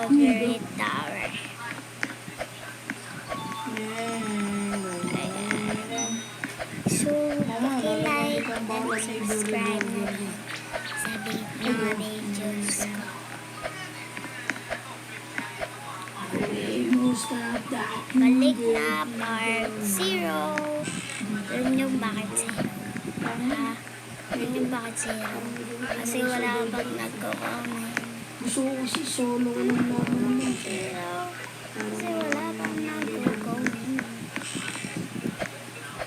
Great Tower. So, paki-like and subscribe na rin sa mga videos ko. Balik na part 0. Yun yung bakit 0. Yun yung bakit 0. Kasi wala bang nagko-comment. Gusto ko kasi solo ko lang naman. Kasi wala bang nagko-comment.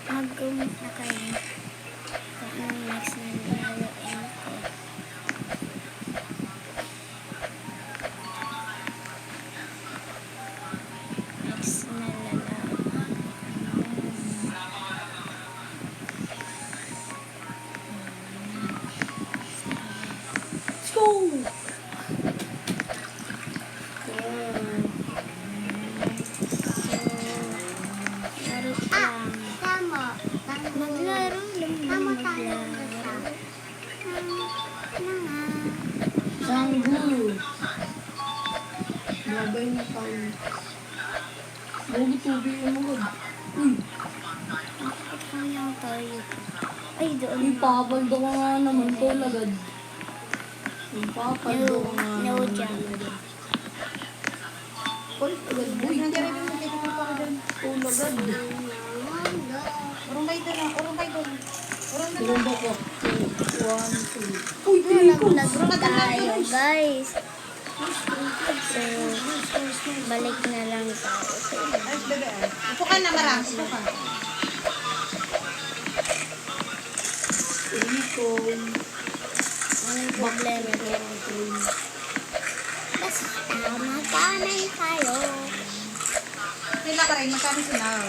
Mag-comment na kayo. Kung anong next na nilaruin ko. Next na lalaro. Let's go! Laro lang. Maglaro lang. Maglaro. Sanggol! Babay na tayo. Bago tubig yung mga. Uy! Kaya tayo. Ay, doon. Uy, papaldo ka nga naman to lagad. Uy, papaldo ka nga No naman jump. lagad. Uy, agad. Uy, nandiyan rin yung dito pa ka dyan. Oh, lagad. Urong kayo doon. Urong kayo doon. Urong na Ilan ba ko? 2, 1, 2. Uy, Naglag tayo, guys. So, balik na lang tayo. Ay, bebe. Upo ka na, Marang. Upo ka. Recon. Anong problema dyan? Basta magkanay tayo. Pila ka rin. Magkano sinaw?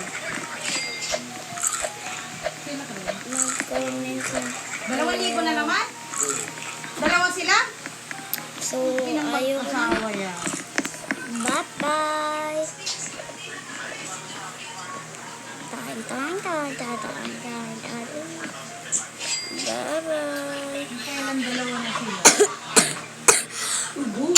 Pila ka rin. Mag-comment na. 2,000 na naman? Dalawa sila? So, ayun. Asawa yan. Bye-bye. Bye-bye. Kailan dalawa na sila? Uy,